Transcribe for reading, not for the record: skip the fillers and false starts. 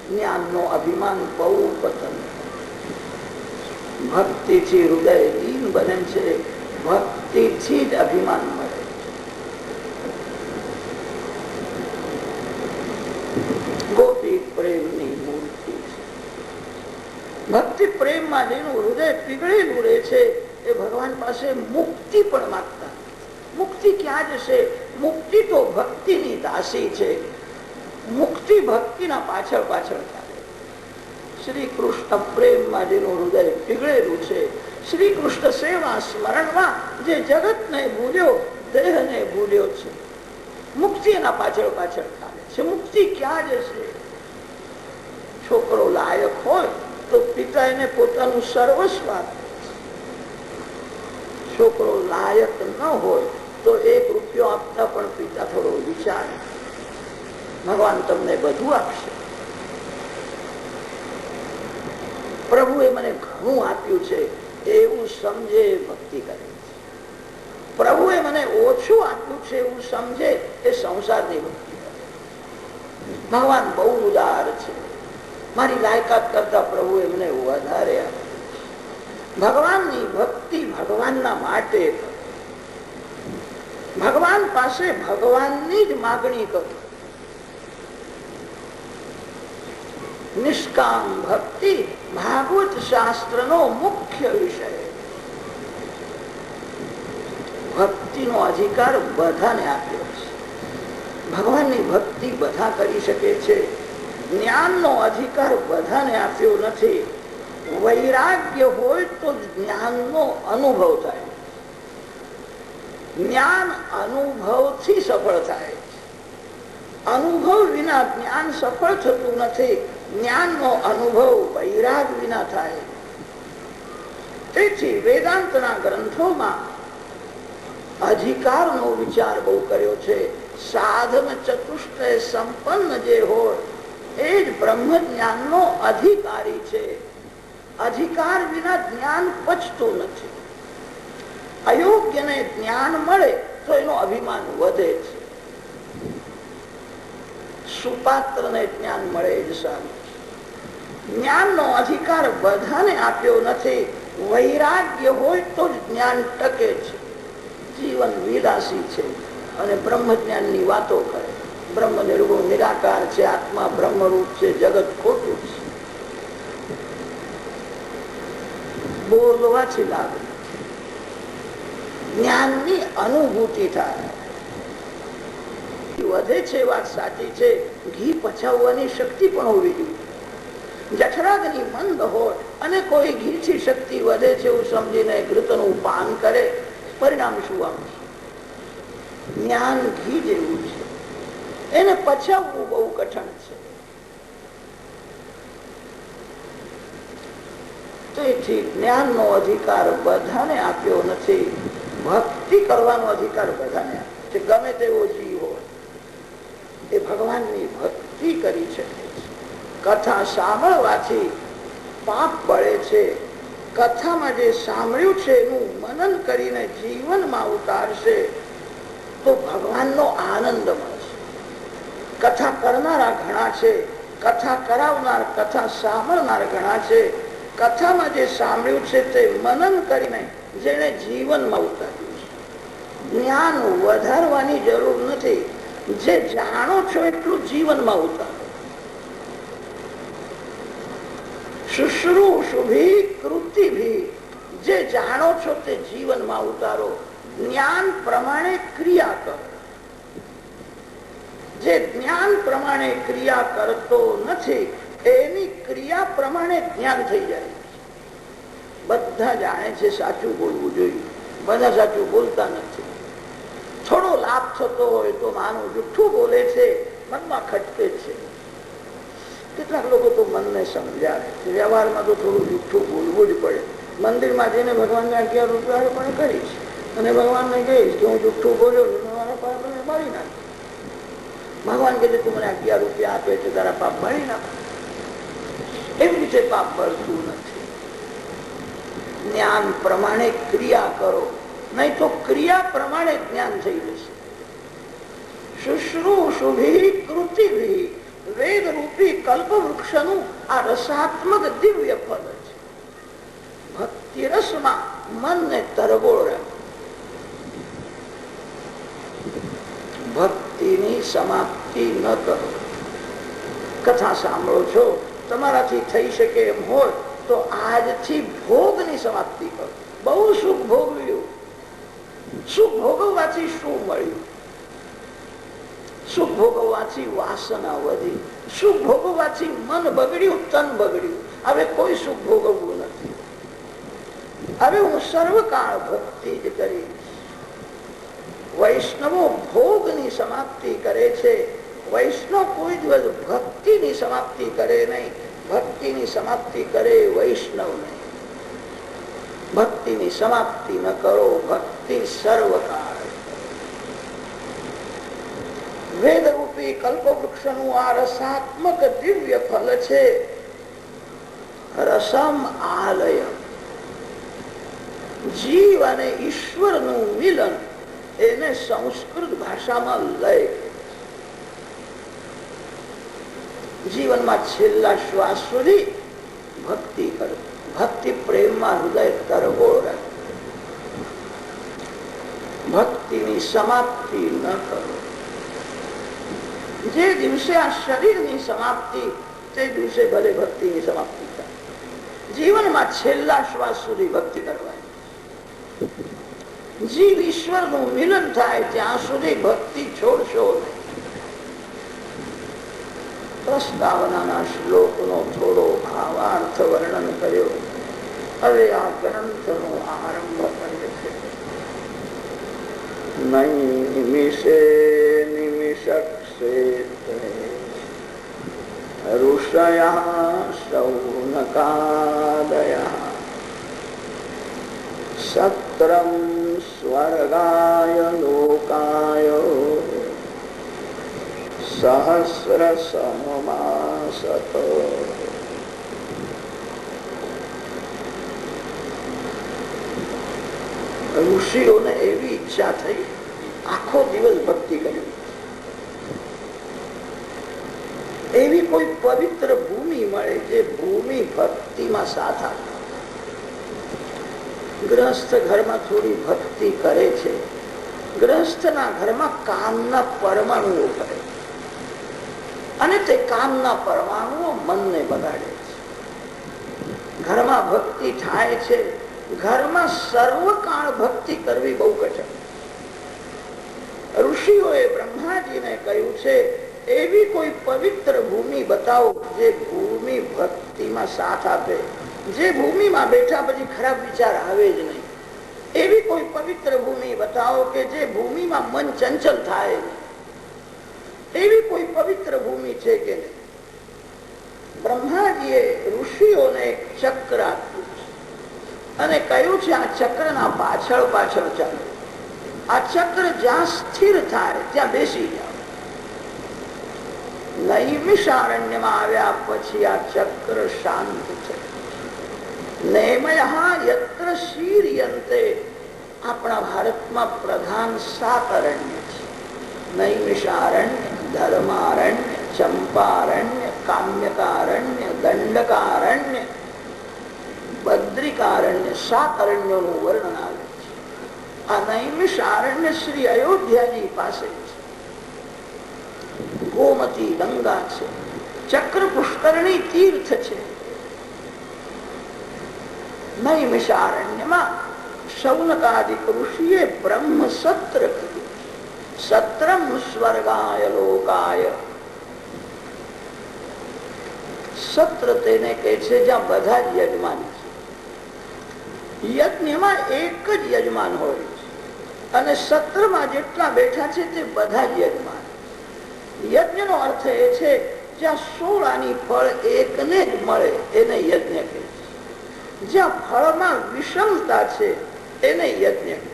જ્ઞાનનો અભિમાન બહુ પતન. ભક્તિથી હૃદય દીન બને છે, ભક્તિથી જ અભિમાન મળે. ગોપી પ્રેમની મૂર્તિ છે. ભક્તિ પ્રેમમાં જેનું હૃદય પીગળેલું રહે છે એ ભગવાન પાસે મુક્તિ પણ માંગતા. મુક્તિ ક્યાં જશે? મુક્તિ તો ભક્તિની દાસી છે. મુક્તિ ભક્તિના પાછળ પાછળ ચાલે. શ્રી કૃષ્ણ પ્રેમમાં જેનું હૃદય પીગળેલું છે, શ્રી કૃષ્ણ સેવા સ્મરણમાં જે જગતને ભૂલ્યો, દેહને ભૂલ્યો છે, મુક્તિ એના પાછળ પાછળ ચાલે છે. મુક્તિ ક્યાં જશે? છોકરો લાયક હોય તો પિતા એને પોતાનું સર્વસ્વ આપે. છોકરો લાયક ન હોય તો 1 રૂપિયો આપતા પણ પિતા થોડો વિચારે, ભગવાન તમને બધું આપશે. પ્રભુએ મને ઘણું આપ્યું છે એવું સમજે ભક્તિ કરે છે. પ્રભુએ મને ઓછું આપ્યું છે એવું સમજે એ સંસારની ભક્તિ કરે. ભગવાન બહુ ઉદાર છે, મારી લાયકાત કરતા પ્રભુએ મને વધારે આપ્યું. ભગવાનની ભક્તિ ભગવાનના માટે, ભગવાન પાસે ભગવાનની જ માગણી કરો. નિષ્કામ ભક્તિ ભાગવત શાસ્ત્રનો મુખ્ય વિષય. ભક્તિનો અધિકાર બધાને આપ્યો છે. ભગવાનની ભક્તિ બધા કરી શકે છે. જ્ઞાનનો અધિકાર બધાને આપ્યો નથી. વૈરાગ્ય હોય તો જ્ઞાનનો અનુભવ થાય. જ્ઞાન અનુભવથી સફળ થાય છે. અનુભવ વિના જ્ઞાન સફળ થતું નથી. જ્ઞાનનો અનુભવ વૈરાગ વિના થાય. તેથી વેદાંતના ગ્રંથોમાં અધિકારનો વિચાર બહુ કર્યો છે. સાધન ચતુષ્ટય સંપન્ન જે હોય એ જ બ્રહ્મ જ્ઞાનનો અધિકારી છે. અધિકાર વિના જ્ઞાન પચતું નથી. અયોગ્યને જ્ઞાન મળે તો એનો અભિમાન વધે છે. સુપાત્રને જ્ઞાન મળે જ સારું. જ્ઞાનનો અધિકાર બધાને આપ્યો નથી. વૈરાગ્ય હોય તો જ જ્ઞાન ટકે છે. જીવન વિલાસી છે અને બ્રહ્મ જ્ઞાનની વાતો કરે. બ્રહ્મ નિર્ગુણ નિરાકાર છે, આત્મા બ્રહ્મરૂપ છે, જગત ખોટું છે. બોલવાથી લાગે, જ્ઞાનની અનુભૂતિ થાય. વધે છે, વાત સાચી છે. ઘી પચાવવાની શક્તિ પણ હોવી જોઈએ. જઠરાગ્નિ મંદ હોય અને કોઈ ઘીથી શક્તિ વધે છે એવું સમજીને ઘૃતનું પાન કરે, પરિણામ શું આવશે? જ્ઞાન ઘી જેવું છે, એને પચાવવું બહુ કઠણ છે. તેથી જ્ઞાનનો અધિકાર બધાને આપ્યો નથી. ભક્તિ કરવાનો અધિકાર બધાને આપ્યો છે. ગમે તેવો જીવ હોય એ ભગવાનની ભક્તિ કરી શકે છે. કથા સાંભળવાથી પાપ બળે છે. કથામાં જે સાંભળ્યું છે એનું મનન કરીને જીવનમાં ઉતારશે તો ભગવાનનો આનંદ મળશે. કથા કરનારા ઘણા છે, કથા કરાવનાર, કથા સાંભળનાર ઘણા છે. કથામાં જે સાંભળ્યું છે તે મનન કરીને જેને જીવનમાં ઉતાર્યું છે. જ્ઞાન વધારવાની જરૂર નથી. જે જાણો છો એટલું જીવનમાં ઉતારો. શુશ્રૂષુભી કૃતિભી, જે જાણો છો તે જીવનમાં ઉતારો. જ્ઞાન પ્રમાણે ક્રિયા કરો. જે જ્ઞાન પ્રમાણે ક્રિયા કરતો નથી એની ક્રિયા પ્રમાણે જ્ઞાન થઈ જાય. બધા જાણે છે સાચું બોલવું જોઈએ, બધા સાચું બોલતા નથી. થોડો લાભ થતો હોય તો માનું જુઠ્ઠું બોલે છે, મનમાં ખટકે છે. કેટલાક લોકો તો મનને સમજાવે છે. વ્યવહારમાં તો થોડું જુઠ્ઠું બોલવું જ પડે. મંદિરમાં જઈને ભગવાનને 11 રૂપિયા પણ કરીશ અને ભગવાનને કહીશ કે હું જુઠ્ઠું બોલ્યો મારા પાપ મારી નાખ. ભગવાન કહે તું મને 11 રૂપિયા આપે છે, તારા પાપ મારી નાખ. એવી રીતે પાપ બળતું નથી. જ્ઞાન પ્રમાણે ક્રિયા કરો, નહીં તો ક્રિયા પ્રમાણે જ્ઞાન થઈ જશે. શુશ્રૂષુભી કૃતિભી, વેદ રૂપી કલ્પવૃક્ષનું આ રસાત્મક દિવ્ય ફળ છે. ભક્તિ રસમાં મનને તરબોળ રાખે. ભક્તિની સમાપ્તિ ન કરો. કથા સાંભળો છો, તમારાથી થઈ શકે એમ હોય તો આજથી ભોગની સમાપ્તિ કરો. બહુ સુખ ભોગવ્યું. સુખ ભોગવવાથી શું મળ્યું? સુખ ભોગવવાથી વાસના વધી. સુખ ભોગવવાથી મન બગડ્યું, તન બગડ્યું. હવે કોઈ સુખ ભોગવવું નથી. હવે હું સર્વકાળ ભક્તિ જ કરીશ. વૈષ્ણવો ભોગની સમાપ્તિ કરે છે. વૈષ્ણવ કોઈ દિવસ ભક્તિની સમાપ્તિ કરે નહીં. ભક્તિની સમાપ્તિ કરે વૈષ્ણવ નહીં. ભક્તિની સમાપ્તિ ન કરો. ભક્તિ સર્વકાળ. વેદરૂપી કલ્પવૃક્ષનું આ રસાત્મક દિવ્ય ફલ છે. રસમ આલય. જીવ અને ઈશ્વરનું મિલન, એને સંસ્કૃત ભાષામાં લય. જીવનમાં છેલ્લા શ્વાસ સુધી ભક્તિ કરો. ભક્તિ પ્રેમમાં હૃદય તરબોળ રાખે. ભક્તિની સમાપ્તિ ન કરો. જે દિવસે આ શરીરની સમાપ્તિ, તે દિવસે ભલે ભક્તિની સમાપ્તિ થાય. જીવનમાં છેલ્લા શ્વાસ સુધી ભક્તિ કરવાની. જીવ ઈશ્વરનું મિલન થાય ત્યાં સુધી ભક્તિ છોડશો નહીં. પ્રસ્તાવનાના શ્લોકનો થોડો ભાવાર્થ વર્ણન કર્યો. હવે આ ગ્રંથનો આરંભ કરે છે. નૈમિષે નિમિષક્ષેત્રે ઋષયઃ શૌનકાદયઃ સત્રમ સ્વર્ગાય લોકાય સહસ્ર સમમાસત. ઋષિઓને એવી ઈચ્છા થઈ, આખો દિવસ ભક્તિ કરી. એવી કોઈ પવિત્ર ભૂમિ મળે જે ભૂમિ ભક્તિમાં સાથ આપે. ગ્રસ્થ ઘરમાં થોડી ભક્તિ કરે છે. ગ્રસ્થના ઘરમાં કામના પરમાણુઓ કરે અને તે કામના પરમાણુઓ મનને બગાડે છે. ઘરમાં ભક્તિ થાય છે. ઘરમાં સર્વકાળ ભક્તિ કરવી બહુ કઠિન. ઋષિઓએ બ્રહ્માજીને કહ્યું છે, એવી કોઈ પવિત્ર ભૂમિ બતાવો જે ભૂમિ ભક્તિમાં સાથ આપે, જે ભૂમિમાં બેઠા પછી ખરાબ વિચાર આવે જ નહીં. એવી કોઈ પવિત્ર ભૂમિ બતાવો કે જે ભૂમિમાં મન ચંચલ થાય નહીં. એવી કોઈ પવિત્ર ભૂમિ છે કે નહીં? બ્રહ્માજીએ ઋષિઓને એક ચક્ર આપ્યું અને કહ્યું છે, આ ચક્રના પાછળ પાછળ ચાલો. આ ચક્ર જ્યાં સ્થિર થાય ત્યાં બેસી જાઓ. નૈમિષારણ્યમાં આવ્યા પછી આ ચક્ર શાંત છે. નેમયઃ યત્ર શીર્યન્તે. આપણા ભારતમાં પ્રધાન 7 અરણ્ય છે. નૈમિષારણ્ય, ધર્મારણ્ય, ચંપારણ્ય, કામ્યકારણ્ય, દંડકારણ્ય, બદ્રિકારણ્ય. 7 અરણ્યોનું વર્ણન આવે છે. આ નૈમિષારણ્ય શ્રી અયોધ્યાજી પાસે છે. ગોમતી ગંગા છે. ચક્ર પુષ્કરણી તીર્થ છે. નૈમિષારણ્યમાં શૌનકાદિક ઋષિએ બ્રહ્મ સત્ર કર્યું. સત્રમ સ્વર્ગાય લોકાય. સત્ર તેને કહે છે જ્યાં બધા જ યજમાન છે. યજ્ઞમાં એક જ યજમાન હોય છે અને સત્રમાં જેટલા બેઠા છે તે બધા જ યજમાન. યજ્ઞનો અર્થ એ છે જ્યાં 16 આની ફળ એકને જ મળે એને યજ્ઞ કહે છે. જ્યાં ફળમાં વિષમતા છે એને યજ્ઞ કહે છે.